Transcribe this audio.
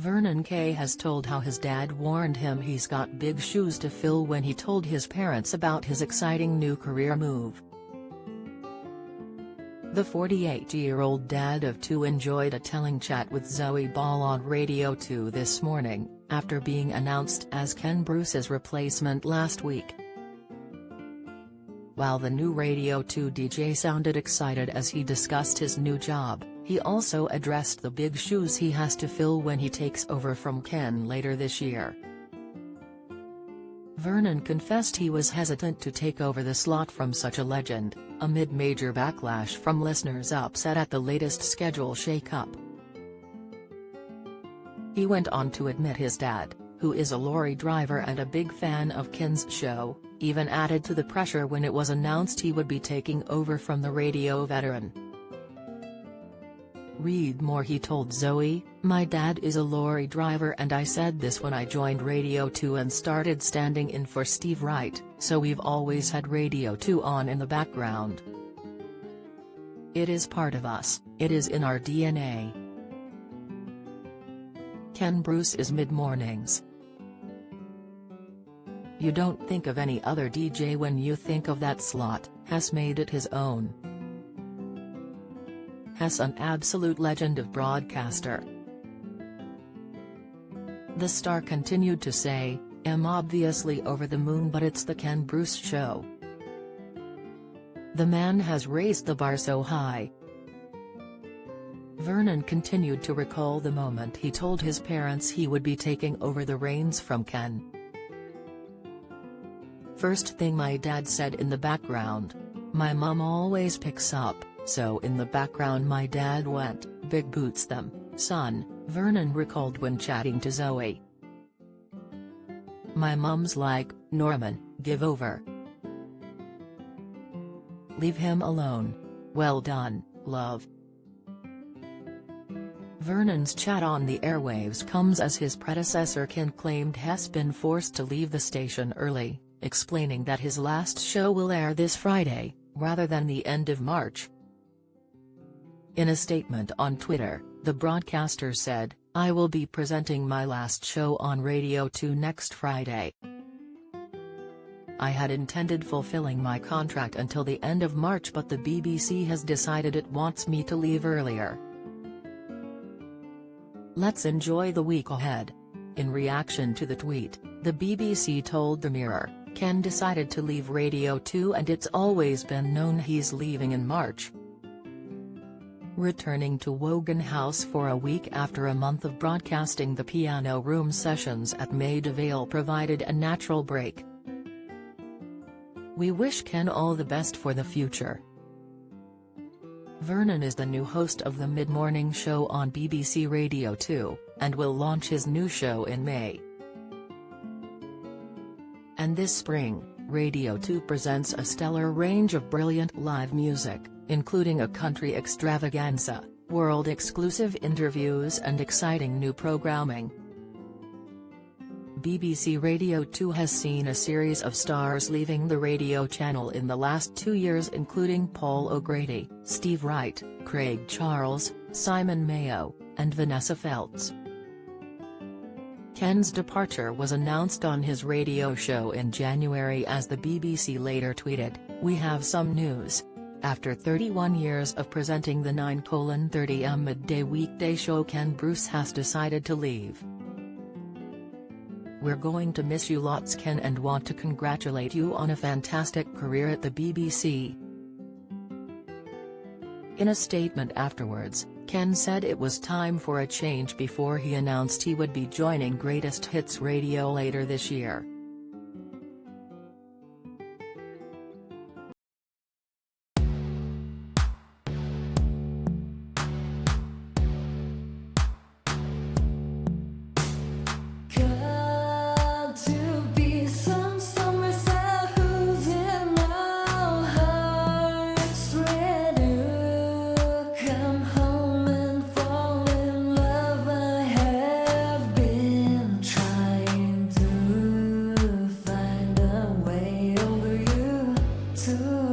Vernon Kay has told how his dad warned him he's got big shoes to fill when he told his parents about his exciting new career move. The 48-year-old dad of two enjoyed a telling chat with Zoe Ball on Radio 2 this morning, after being announced as Ken Bruce's replacement last week. While the new Radio 2 DJ sounded excited as he discussed his new job, he also addressed the big shoes he has to fill when he takes over from Ken later this year. Vernon confessed he was hesitant to take over the slot from such a legend, amid major backlash from listeners upset at the latest schedule shake-up. He went on to admit his dad, who is a lorry driver and a big fan of Ken's show, even added to the pressure when it was announced he would be taking over from the radio veteran. Read more. He told Zoe, "My dad is a lorry driver and I said this when I joined Radio 2 and started standing in for Steve Wright, so we've always had Radio 2 on in the background. It is part of us, it is in our DNA." Ken Bruce is mid-mornings. You don't think of any other DJ when you think of that slot. Has made it his own. Has an absolute legend of broadcaster. The star continued to say, "I'm obviously over the moon, but it's the Ken Bruce show. The man has raised the bar so high." Vernon continued to recall the moment he told his parents he would be taking over the reins from Ken. "First thing my dad said in the background. My mom always picks up, so in the background my dad went, 'Big boots them, son,'" Vernon recalled when chatting to Zoe. "My mom's like, 'Norman, give over. Leave him alone. Well done, love.'" Vernon's chat on the airwaves comes as his predecessor Ken claimed has been forced to leave the station early, explaining that his last show will air this Friday, rather than the end of March. In a statement on Twitter, the broadcaster said, "I will be presenting my last show on Radio 2 next Friday. I had intended fulfilling my contract until the end of March, but the BBC has decided it wants me to leave earlier. Let's enjoy the week ahead." In reaction to the tweet, the BBC told the Mirror, "Ken decided to leave Radio 2 and it's always been known he's leaving in March." Returning to Wogan House for a week after a month of broadcasting, the Piano Room sessions at Maida Vale provided a natural break. "We wish Ken all the best for the future." Vernon is the new host of the mid-morning show on BBC Radio 2, and will launch his new show in May. And this spring, Radio 2 presents a stellar range of brilliant live music, including a country extravaganza, world-exclusive interviews and exciting new programming. BBC Radio 2 has seen a series of stars leaving the radio channel in the last 2 years, including Paul O'Grady, Steve Wright, Craig Charles, Simon Mayo, and Vanessa Feltz. Ken's departure was announced on his radio show in January as the BBC later tweeted, "We have some news. After 31 years of presenting the 9:30am midday weekday show, Ken Bruce has decided to leave. We're going to miss you lots, Ken, and want to congratulate you on a fantastic career at the BBC." In a statement afterwards, Ken said it was time for a change before he announced he would be joining Greatest Hits Radio later this year. To